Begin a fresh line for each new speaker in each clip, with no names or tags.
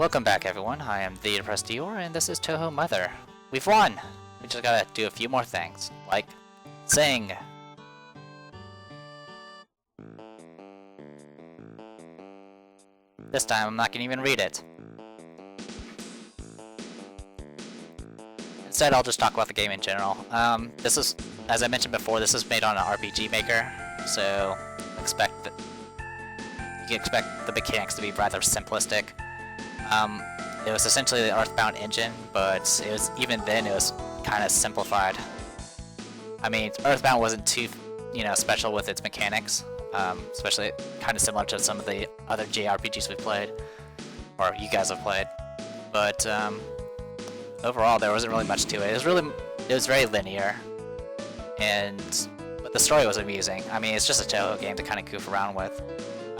Welcome back, everyone. I am the Depressed Dior, and this is Touhou Mother. We've won! We just gotta do a few more things, like sing. This time, I'm not gonna even read it. Instead, I'll just talk about the game in general. This is, as I mentioned before, this is made on an RPG Maker, so you can expect the mechanics to be rather simplistic. It was essentially the Earthbound engine, but it was even then it was kind of simplified. I mean, Earthbound wasn't too, special with its mechanics, especially kind of similar to some of the other JRPGs we played, or you guys have played. But overall, there wasn't really much to it. It was very linear, but the story was amusing. I mean, it's just a Touhou game to kind of goof around with.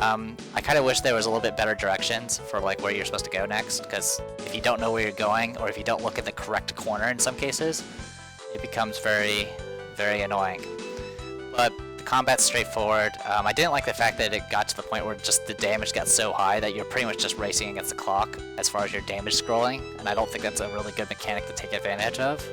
I kind of wish there was a little bit better directions for like where you're supposed to go next, because if you don't know where you're going, or if you don't look at the correct corner in some cases, it becomes very, very annoying. But the combat's straightforward. I didn't like the fact that it got to the point where just the damage got so high that you're pretty much just racing against the clock as far as your damage scrolling, and I don't think that's a really good mechanic to take advantage of.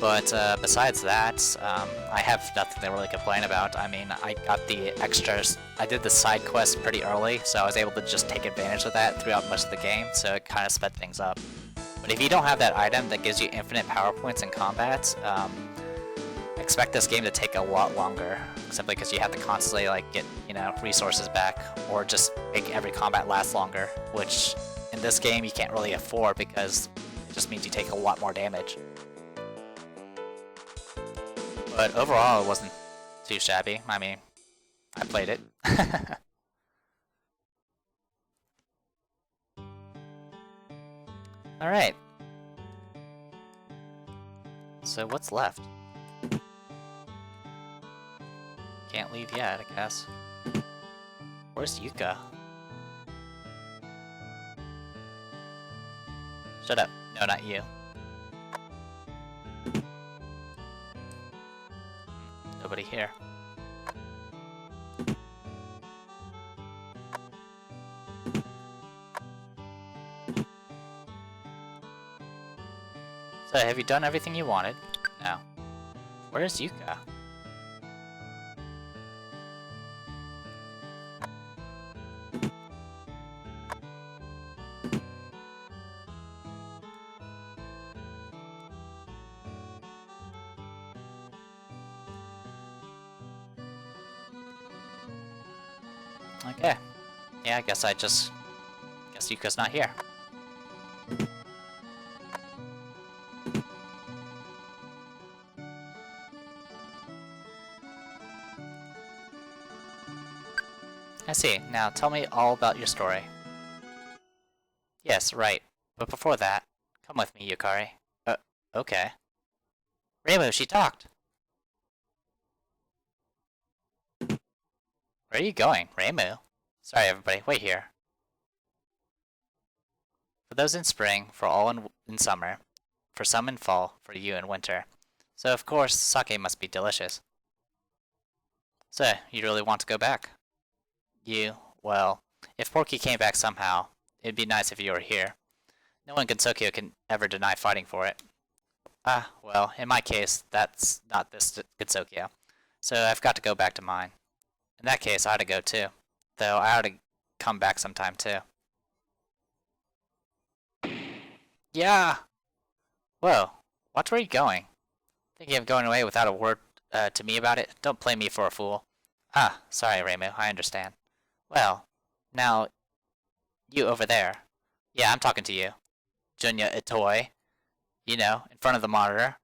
But besides that, I have nothing to really complain about. I mean, I got the extras. I did the side quests pretty early, so I was able to just take advantage of that throughout much of the game, so it kind of sped things up. But if you don't have that item that gives you infinite power points in combat, expect this game to take a lot longer, simply because you have to constantly get resources back, or just make every combat last longer, which in this game you can't really afford because it just means you take a lot more damage. But overall, it wasn't too shabby. I mean, I played it. Alright. So what's left? Can't leave yet, I guess. Where's Yuka? Shut up. No, not you. Nobody here. So, have you done everything you wanted? No. Where's Yuka? Okay. Yeah, I guess guess Yuka's not here. I see. Now tell me all about your story. Yes, right. But before that, come with me, Yukari. Okay. Reimu, she talked! Where are you going, Reimu? Sorry, everybody, wait here. For those in spring, for all in summer, for some in fall, for you in winter. So, of course, sake must be delicious. So, you really want to go back? Well, if Porky came back somehow, it'd be nice if you were here. No one in Gensokyo can ever deny fighting for it. Well, in my case, that's not this Gensokyo. So I've got to go back to mine. In that case, I ought to go too. Though I ought to come back sometime too. Yeah! Whoa, watch where you're going. Thinking of going away without a word to me about it? Don't play me for a fool. Sorry, Reimu, I understand. Well, now, you over there. Yeah, I'm talking to you. Junya Itoi. You know, in front of the monitor.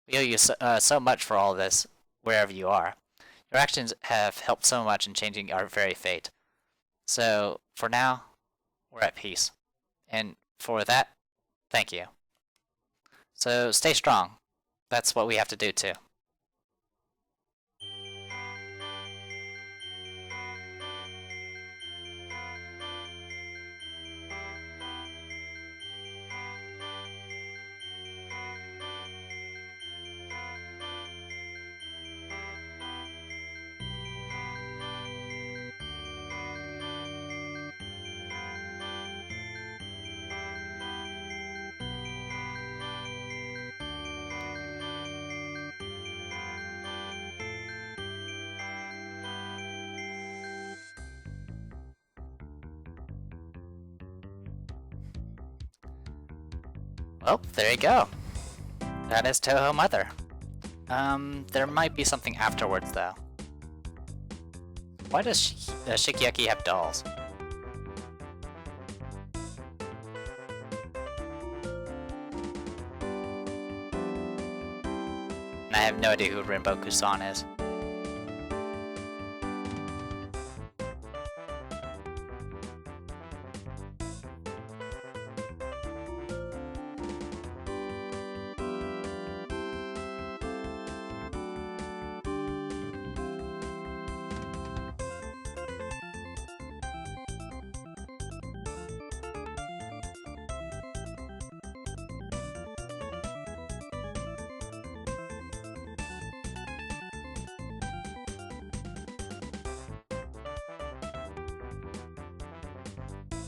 We owe you so much for all this, wherever you are. Your actions have helped so much in changing our very fate. So, for now, we're at peace. And for that, thank you. So, stay strong. That's what we have to do, too. Well, there you go. That is Touhou Mother. There might be something afterwards, though. Why does Shikiyaki have dolls? And I have no idea who Rinboku-san is.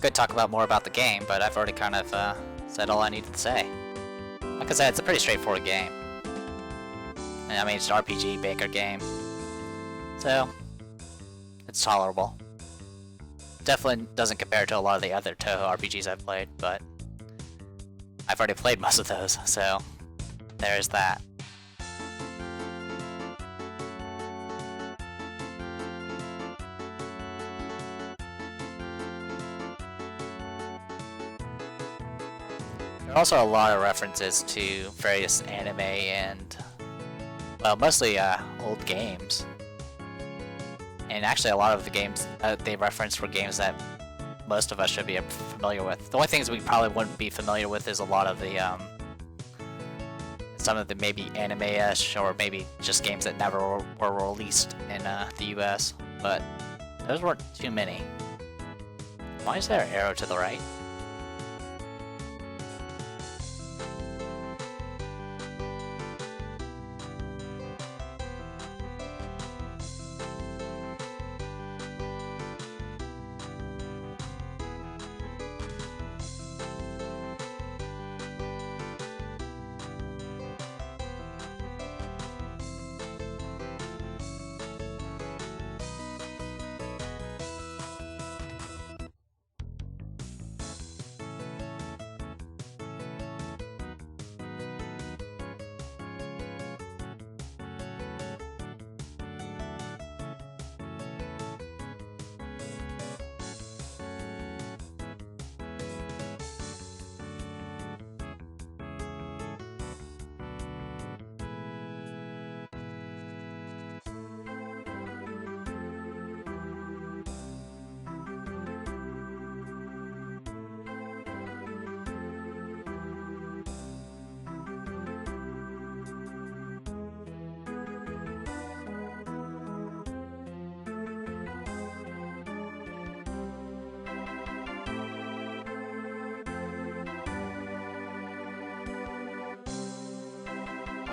Could talk about more about the game, but I've already kind of said all I needed to say. Like I said, it's a pretty straightforward game. And I mean, it's an RPG Baker game, so it's tolerable. Definitely doesn't compare to a lot of the other Touhou RPGs I've played, but I've already played most of those, so there's that. There are also a lot of references to various anime and, well, mostly old games. And actually a lot of the games they referenced were games that most of us should be familiar with. The only things we probably wouldn't be familiar with is a lot of the, some of the maybe anime-ish, or maybe just games that never were released in the US, but those weren't too many. Why is there an arrow to the right?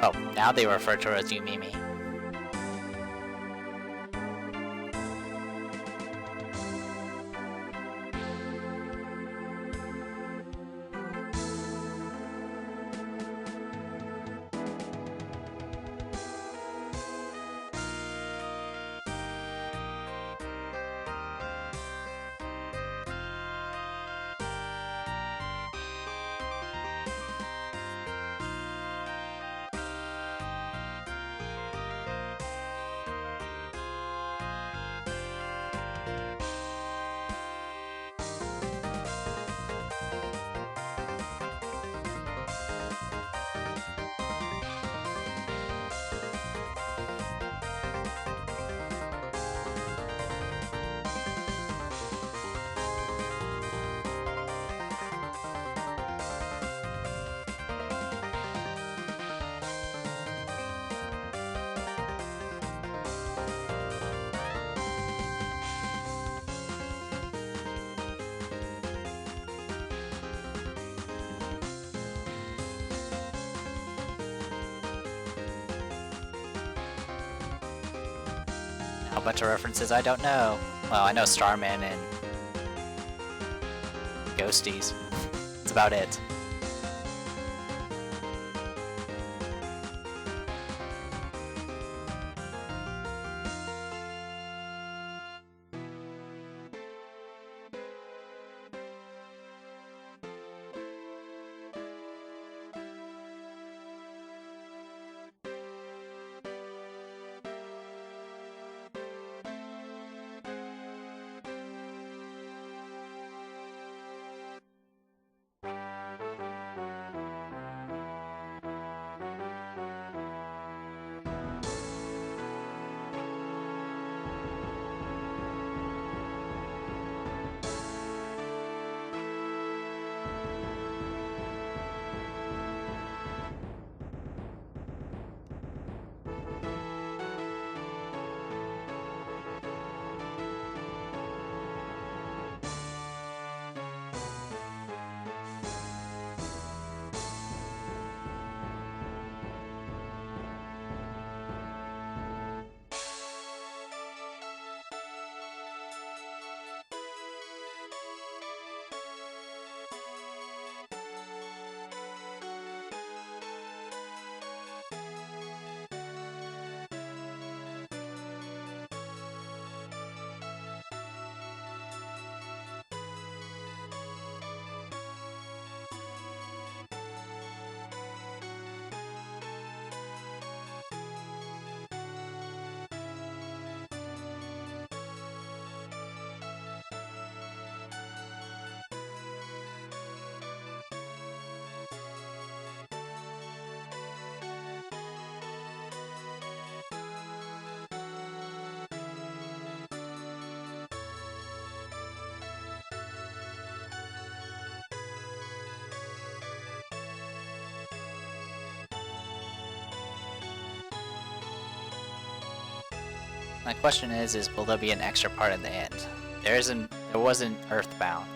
Oh, now they refer to her as Yumimi. A bunch of references I don't know. Well, I know Starman and Ghosties. That's about it. My question is will there be an extra part in the end? There wasn't Earthbound.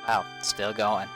Wow, still going.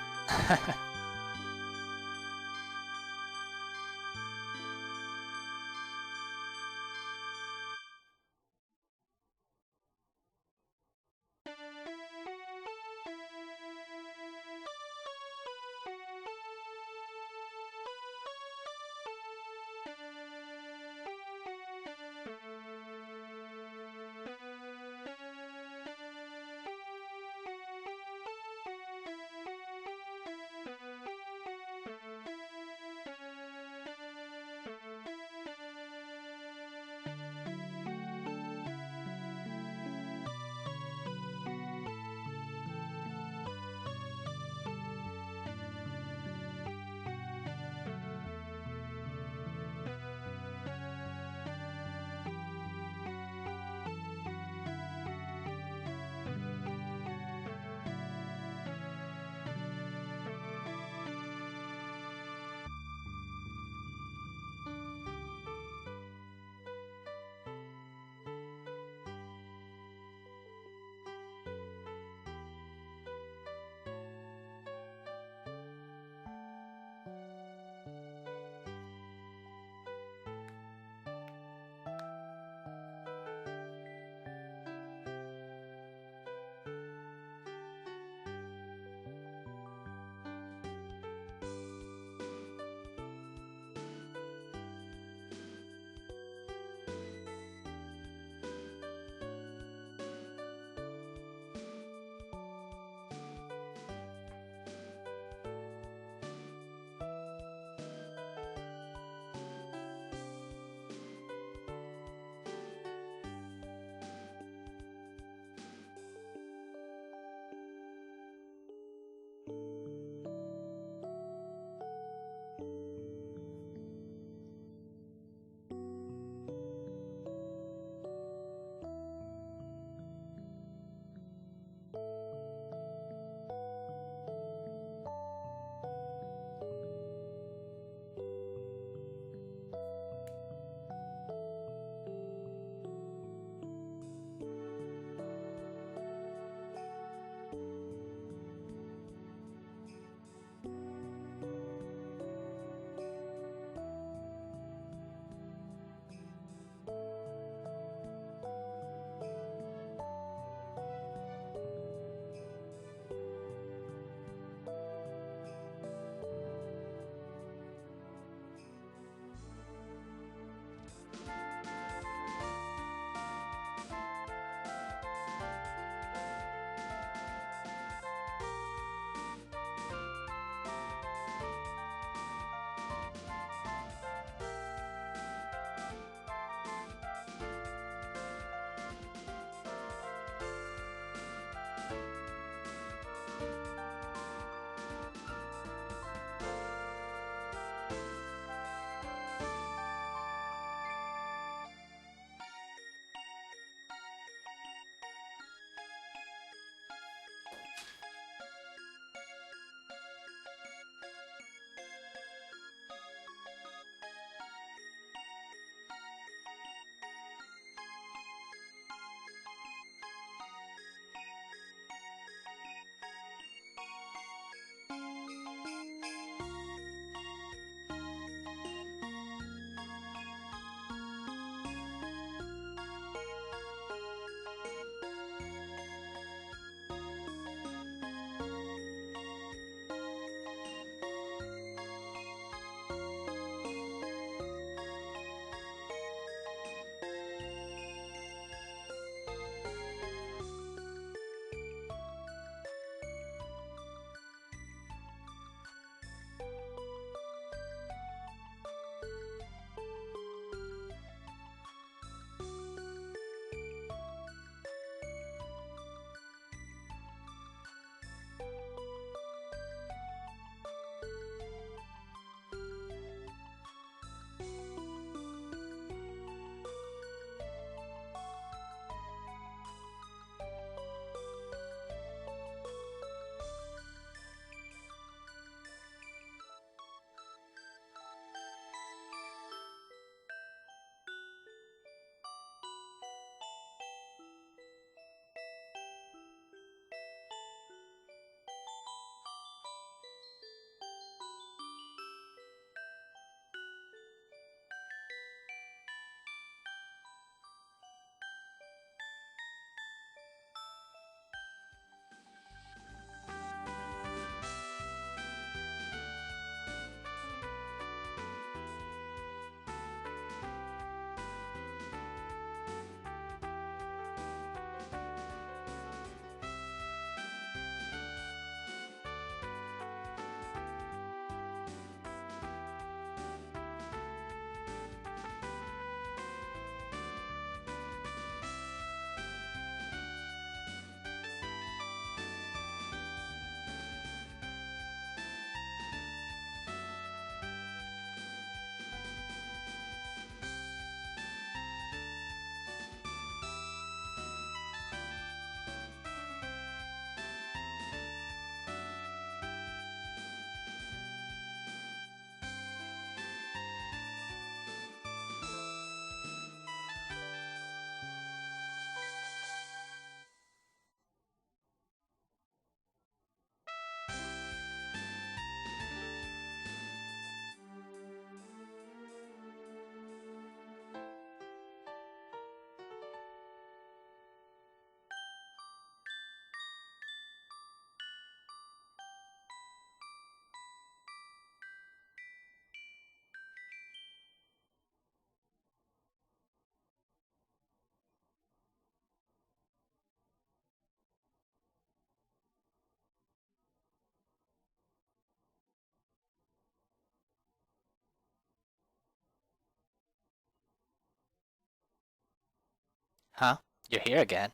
Huh? You're here again?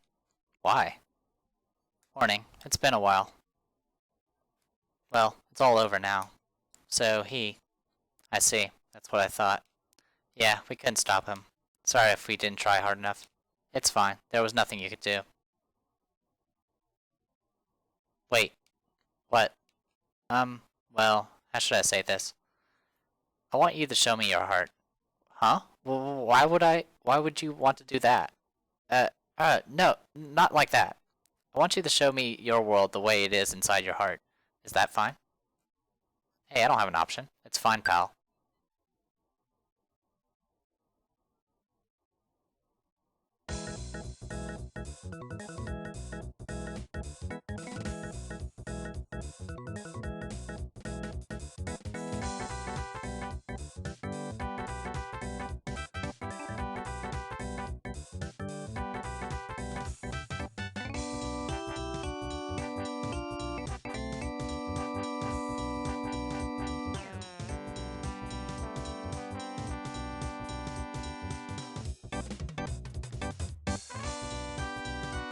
Why? Morning. It's been a while. Well, it's all over now. So I see. That's what I thought. Yeah, we couldn't stop him. Sorry if we didn't try hard enough. It's fine. There was nothing you could do. Wait. What? Well, how should I say this? I want you to show me your heart. Huh? Well, why would you want to do that? No, not like that. I want you to show me your world the way it is inside your heart. Is that fine? Hey, I don't have an option. It's fine, pal.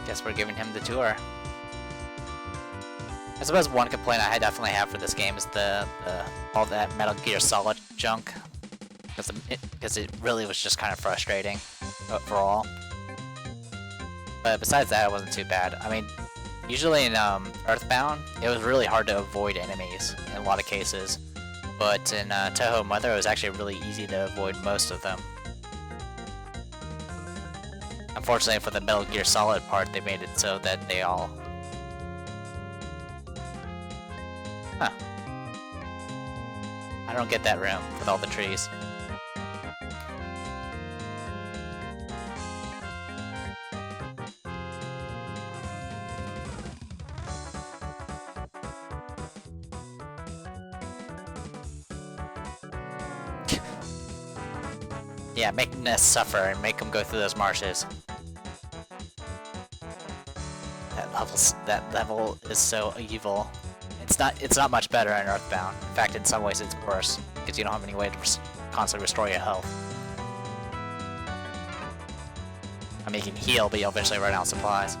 Guess we're giving him the tour. I suppose one complaint I definitely have for this game is the all that Metal Gear Solid junk, because it really was just kind of frustrating overall. But besides that, it wasn't too bad. I mean, usually in Earthbound, it was really hard to avoid enemies in a lot of cases, but in Touhou Mother, it was actually really easy to avoid most of them. Unfortunately for the Metal Gear Solid part, they made it so that they all... Huh. I don't get that room with all the trees. Yeah, make Ness suffer and make him go through those marshes. That level is so evil. It's not much better in Earthbound. In fact, in some ways it's worse, because you don't have any way to constantly restore your health. I mean, you can heal, but you'll eventually run out of supplies.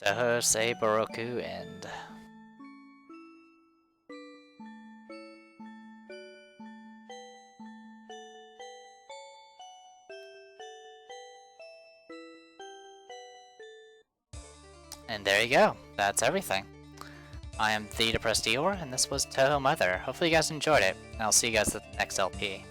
Touhou Sei Boroku End. And there you go. That's everything. I am the Depressed Eeyore, and this was Touhou Mother. Hopefully you guys enjoyed it, and I'll see you guys at the next LP.